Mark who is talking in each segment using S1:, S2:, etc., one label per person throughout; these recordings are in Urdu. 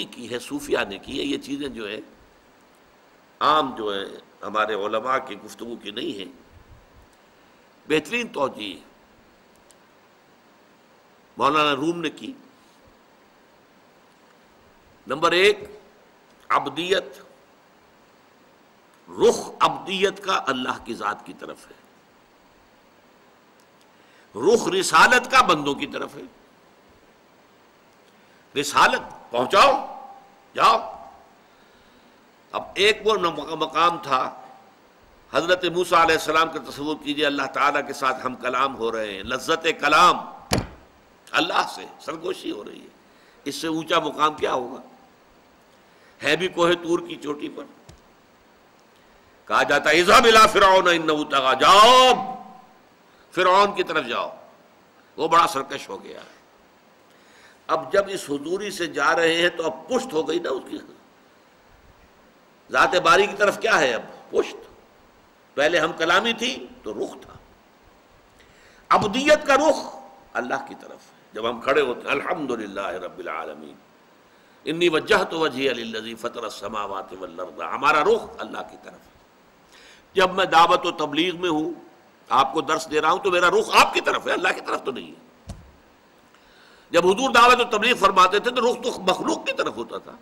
S1: کی ہے، صوفیہ نے کی ہے، یہ چیزیں جو ہے عام جو ہے ہمارے علماء کی گفتگو کی نہیں ہیں. بہترین توجیہ مولانا روم نے کی. نمبر 1، عبدیت، رخ عبدیت کا اللہ کی ذات کی طرف ہے، رخ رسالت کا بندوں کی طرف ہے. رسالت پہنچاؤ، جاؤ. اب ایک وہ مقام تھا حضرت موسیٰ علیہ السلام کا تصور کیجئے، اللہ تعالیٰ کے ساتھ ہم کلام ہو رہے ہیں، لذت کلام، اللہ سے سرگوشی ہو رہی ہے. اس سے اونچا مقام کیا ہوگا؟ ہے بھی کوہ طور کی چوٹی پر. کہا جاتا ہے اذهب الى فرعون انه طغى، جاؤ فرعون کی طرف جاؤ، وہ بڑا سرکش ہو گیا. اب جب اس حضوری سے جا رہے ہیں تو اب پشت ہو گئی نا اس کی. ذات باری کی طرف کیا ہے؟ اب پشت. پہلے ہم کلامی تھی تو رخ تھا. عبدیت کا رخ اللہ کی طرف ہے. جب ہم کھڑے ہوتے ہیں الحمدللہ رب العالمین انی وجہت وجہی للذی فطر السماوات والارض، ہمارا رخ اللہ کی طرف ہے. جب میں دعوت و تبلیغ میں ہوں، آپ کو درس دے رہا ہوں، تو میرا رخ آپ کی طرف ہے، اللہ کی طرف تو نہیں ہے. جب حضور دعوت و تبلیغ فرماتے تھے تو رخ تو مخلوق کی طرف ہوتا تھا.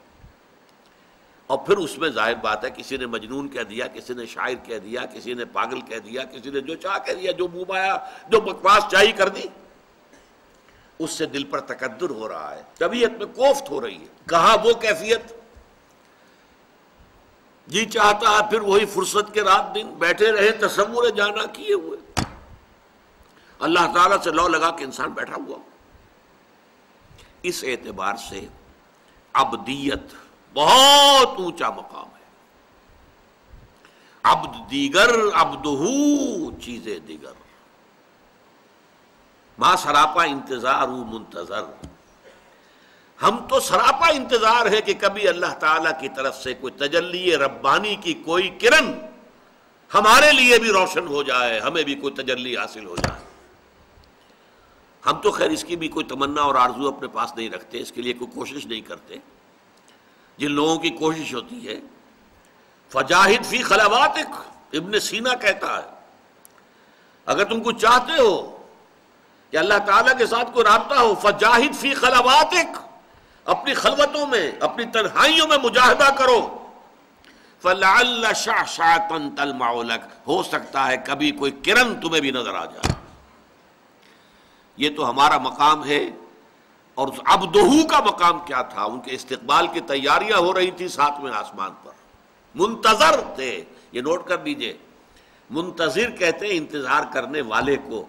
S1: اور پھر اس میں ظاہر بات ہے کسی نے مجنون کہہ دیا، کسی نے شاعر کہہ دیا، کسی نے پاگل کہہ دیا، کسی نے جو چاہ کہہ دیا، جو منہ آیا، جو بکواس چاہی کر دی. اس سے دل پر تکدر ہو رہا ہے، طبیعت میں کوفت ہو رہی ہے. کہاں وہ کیفیت؟ جی چاہتا ہے پھر وہی فرصت کے رات دن بیٹھے رہے تصور جانا کیے ہوئے، اللہ تعالیٰ سے لو لگا کے انسان بیٹھا ہوا. اس اعتبار سے عبدیت بہت اونچا مقام ہے. عبد دیگر عبدہو چیزیں دیگر، ما سراپا انتظار منتظر. ہم تو سراپا انتظار ہے کہ کبھی اللہ تعالیٰ کی طرف سے کوئی تجلی ربانی کی کوئی کرن ہمارے لیے بھی روشن ہو جائے، ہمیں بھی کوئی تجلی حاصل ہو جائے. ہم تو خیر اس کی بھی کوئی تمنا اور آرزو اپنے پاس نہیں رکھتے، اس کے لیے کوئی کوشش نہیں کرتے. جن لوگوں کی کوشش ہوتی ہے فجاہد فی خلواتک، ابن سینا کہتا ہے اگر تم کو چاہتے ہو کہ اللہ تعالیٰ کے ساتھ کوئی رابطہ ہو، فجاہد فی خلواتک، اپنی خلوتوں میں، اپنی تنہائیوں میں مجاہدہ کرو. فلعل شعشعۃ تلمع لک، ہو سکتا ہے کبھی کوئی کرن تمہیں بھی نظر آ جائے. یہ تو ہمارا مقام ہے. اور اس عبدہو کا مقام کیا تھا؟ ان کے استقبال کی تیاریاں ہو رہی تھی 7ویں آسمان پر، منتظر تھے. یہ نوٹ کر لیجئے، منتظر کہتے ہیں انتظار کرنے والے کو،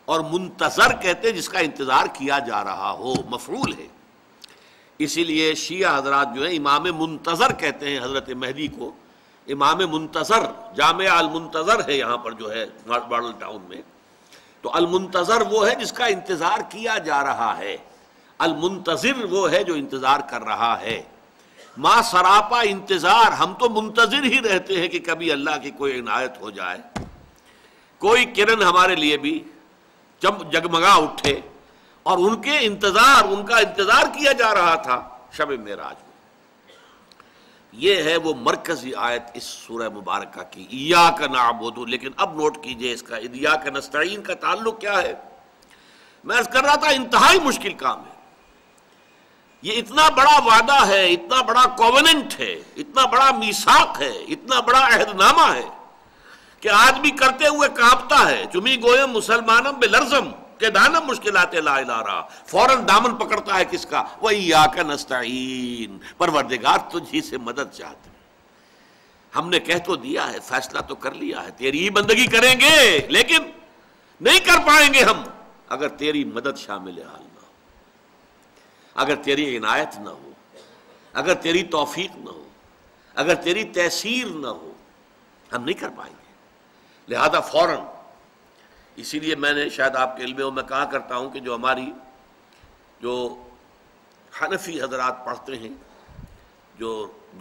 S1: اور منتظر کہتے ہیں جس کا انتظار کیا جا رہا ہو، مفعول ہے. اسی لیے شیعہ حضرات جو ہیں امام منتظر کہتے ہیں حضرت مہدی کو. امام منتظر، جامعہ المنتظر ہے یہاں پر جو ہے ماڈل ٹاؤن میں. تو المنتظر وہ ہے جس کا انتظار کیا جا رہا ہے، المنتظر وہ ہے جو انتظار کر رہا ہے. ما سراپا انتظار، ہم تو منتظر ہی رہتے ہیں کہ کبھی اللہ کی کوئی عنایت ہو جائے، کوئی کرن ہمارے لیے بھی جگمگا اٹھے. اور ان کے انتظار، ان کا انتظار کیا جا رہا تھا شب معراج میں. یہ ہے وہ مرکزی آیت اس سورہ مبارکہ کی، ایاک نعبد. لیکن اب نوٹ کیجئے اس کا ایاک نستعین کا تعلق کیا ہے. میں عرض کر رہا تھا انتہائی مشکل کام ہے. یہ اتنا بڑا وعدہ ہے، اتنا بڑا کووننٹ ہے، اتنا بڑا میثاق ہے، اتنا بڑا عہد نامہ ہے کہ آدمی کرتے ہوئے کانپتا ہے. چمی گویم مسلمانم بلرزم کہ دانم مشکلات لا الہ رہا، فوراً دامن پکڑتا ہے کس کا؟ وَإِيَّاكَ نَسْتَعِينُ، پروردگار تجھی سے مدد چاہتے ہیں. ہم نے کہہ تو دیا ہے، فیصلہ تو کر لیا ہے، تیری ہی بندگی کریں گے، لیکن نہیں کر پائیں گے ہم اگر تیری مدد شامل حال نہ ہو، اگر تیری عنایت نہ ہو، اگر تیری توفیق نہ ہو، اگر تیری تیسیر نہ ہو، ہم نہیں کر پائیں گے. لہذا فوراً، اسی لیے میں نے شاید آپ کے علم میں کہا کرتا ہوں کہ جو حنفی حضرات پڑھتے ہیں جو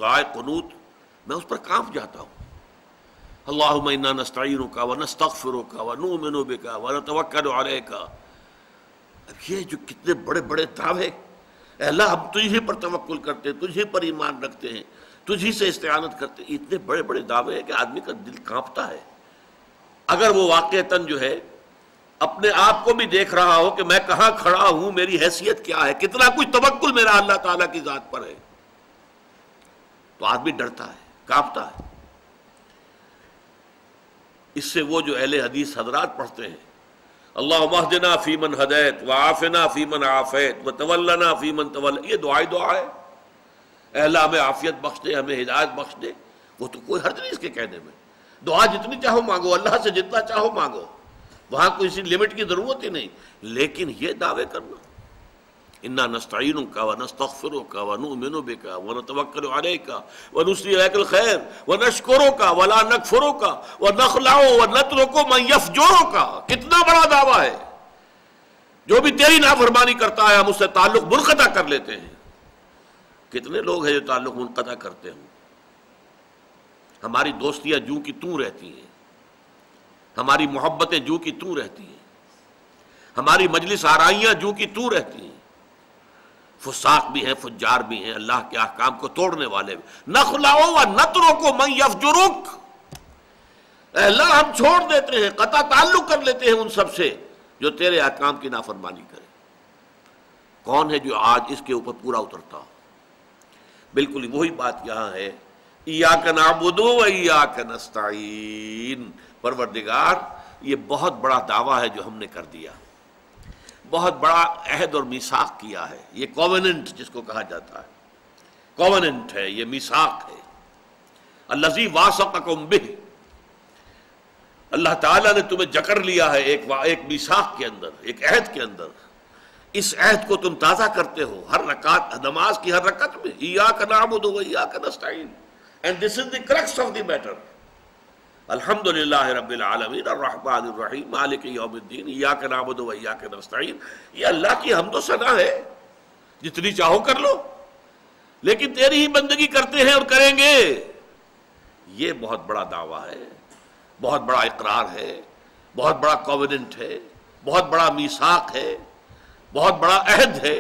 S1: دعائے قنوت، میں اس پر کانپ جاتا ہوں. اللہم انا نستعینک ونستغفرک ونؤمن بک ونتوکل علیک. اب یہ جو کتنے بڑے بڑے دعوے اے اللہ ہم تجھے پر توکل کرتے ہیں، تجھے پر ایمان رکھتے ہیں، تجھی سے استعانت کرتے ہیں. اتنے بڑے بڑے دعوے ہیں کہ آدمی کا دل کانپتا ہے. اگر وہ واقعتاً جو ہے اپنے آپ کو بھی دیکھ رہا ہو کہ میں کہاں کھڑا ہوں، میری حیثیت کیا ہے، کتنا کچھ توکل میرا اللہ تعالیٰ کی ذات پر ہے، تو آدمی ڈرتا ہے، کانپتا ہے. اس سے وہ جو اہل حدیث حضرات پڑھتے ہیں اللہم اہدنا فیمن ہدیت وعافنا فیمن عافیت وتولنا فیمن تولیت، یہ دعا ہے. اے اللہ ہمیں عافیت بخش دے، ہمیں ہدایت بخش دے. وہ تو کوئی حرج نہیں اس کے کہنے میں. دعا جتنی چاہو مانگو، اللہ سے جتنا چاہو مانگو، وہاں کوئی سی لمٹ کی ضرورت ہی نہیں. لیکن یہ دعوے کرنا انا نستعینک ونستغفرک ونؤمن بک ونتوکل علیک ونثنی علیک الخیر ونشکرک ولا نکفرک ونخلع ونترک من یفجرک، کتنا بڑا دعویٰ ہے. جو بھی تیری نافرمانی کرتا ہے ہم اس سے تعلق منقطع کر لیتے ہیں. کتنے لوگ ہیں جو تعلق منقطع کرتے ہوں. ہماری دوستیاں جوں کی توں رہتی ہیں، ہماری محبتیں جوں کی توں رہتی ہیں، ہماری مجلس آرائیاں جوں کی توں رہتی ہیں. فساق بھی ہیں، فجار بھی ہیں، اللہ کے احکام کو توڑنے والے بھی. نخلع ونترک من یفجرک، اے اللہ ہم چھوڑ دیتے ہیں، قطع تعلق کر لیتے ہیں ان سب سے جو تیرے احکام کی نافرمانی کرے. کون ہے جو آج اس کے اوپر پورا اترتا ہو؟ بالکل وہی بات یہاں ہے، ایاک نعبد و ایاک نستعین. پروردگار یہ بہت بڑا دعویٰ ہے جو ہم نے کر دیا، بہت بڑا عہد اور میثاق کیا ہے. یہ کووننٹ جس کو کہا جاتا ہے، کووننٹ ہے، یہ میثاق ہے. الذی واثقکم بہ، اللہ تعالیٰ نے تمہیں جکڑ لیا ہے ایک میثاق کے اندر، ایک عہد کے اندر. اس عہد کو تم تازہ کرتے ہو ہر رکعت، نماز کی ہر رکعت میں. ایاک نعبد و ایاک نستعین، and this is the crux of the matter. الحمد للہ رب العالمین الرحمن الرحیم مالک یوم الدین ایاک نعبد و ایاک نستعین. یہ اللہ کی حمد و ثنا ہے، جتنی چاہو کر لو، لیکن تیری ہی بندگی کرتے ہیں اور کریں گے. یہ بہت بڑا دعویٰ ہے، بہت بڑا اقرار ہے، بہت بڑا کووننٹ ہے، بہت بڑا میثاق ہے، بہت بڑا عہد ہے.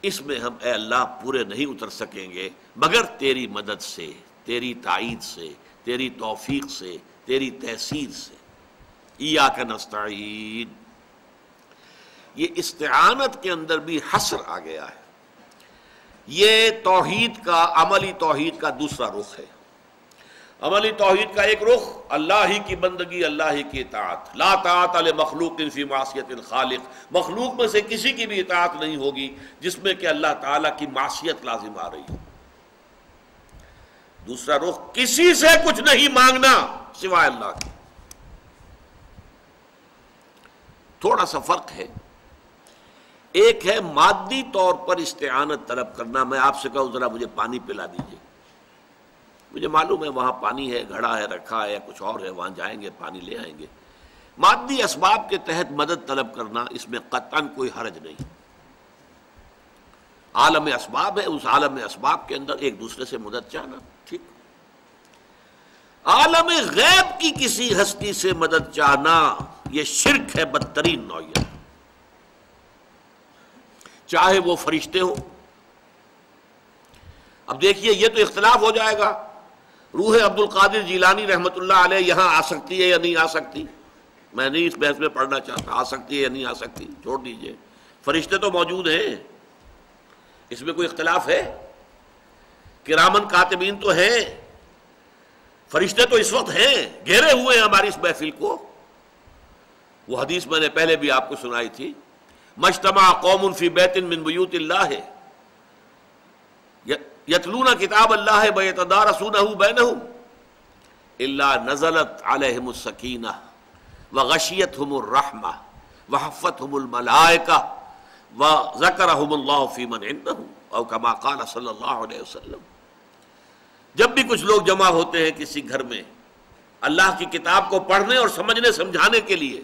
S1: اس میں ہم اے اللہ پورے نہیں اتر سکیں گے مگر تیری مدد سے، تیری تائید سے، تیری توفیق سے، تیری تحصیل سے. ایاک نستعین، یہ استعانت کے اندر بھی حصر آ گیا ہے. یہ توحید کا، عملی توحید کا دوسرا رخ ہے. عملی توحید کا ایک رخ اللہ ہی کی بندگی، اللہ ہی کی اطاعت. لا طاعت لمخلوق فی معصیت الخالق، مخلوق میں سے کسی کی بھی اطاعت نہیں ہوگی جس میں کہ اللہ تعالیٰ کی معصیت لازم آ رہی ہو. دوسرا رخ کسی سے کچھ نہیں مانگنا سوائے اللہ کے. تھوڑا سا فرق ہے. ایک ہے مادی طور پر استعانت طلب کرنا. میں آپ سے کہوں ذرا مجھے پانی پلا دیجئے، مجھے معلوم ہے وہاں پانی ہے، گھڑا ہے، رکھا ہے، یا کچھ اور ہے، وہاں جائیں گے پانی لے آئیں گے. مادی اسباب کے تحت مدد طلب کرنا، اس میں قطعاً کوئی حرج نہیں. عالم اسباب ہے، اس عالم اسباب کے اندر ایک دوسرے سے مدد چاہنا ٹھیک. عالم غیب کی کسی ہستی سے مدد چاہنا یہ شرک ہے بدترین نوعیت. چاہے وہ فرشتے ہوں. اب دیکھیے یہ تو اختلاف ہو جائے گا، روح عبد القادر جیلانی رحمۃ اللہ علیہ یہاں آ سکتی ہے یا نہیں آ سکتی. میں نہیں اس بحث میں پڑھنا چاہتا، آ سکتی ہے یا نہیں آ سکتی، چھوڑ دیجئے. فرشتے تو موجود ہیں، اس میں کوئی اختلاف ہے. کرامن کاتبین تو ہیں، فرشتے تو اس وقت ہیں، گھیرے ہوئے ہیں ہماری اس محفل کو. وہ حدیث میں نے پہلے بھی آپ کو سنائی تھی، مجتمع قوم فی بیت من بیوت اللہ یتلون کتاب اللہ ویتدارسونہ بینہم الا نزلت علیہم السکینہ وغشیتہم الرحمہ وحفتہم الملائکہ وذکرہم اللہ فی من عندہ او کما قال صلی اللہ علیہ وسلم. جب بھی کچھ لوگ جمع ہوتے ہیں کسی گھر میں اللہ کی کتاب کو پڑھنے اور سمجھنے سمجھانے کے لیے،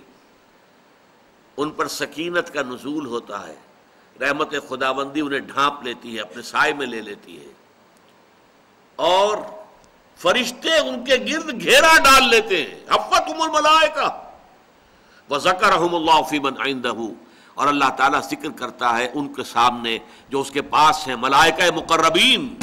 S1: ان پر سکینت کا نزول ہوتا ہے، رحمت خداوندی انہیں ڈھانپ لیتی ہے، اپنے سائے میں لے لیتی ہے، اور فرشتے ان کے گرد گھیرا ڈال لیتے ہیں. حفتہم الملائکہ وذکرہم اللہ فی من عندہ، اور اللہ تعالیٰ ذکر کرتا ہے ان کے سامنے جو اس کے پاس ہیں، ملائکہ مقربین،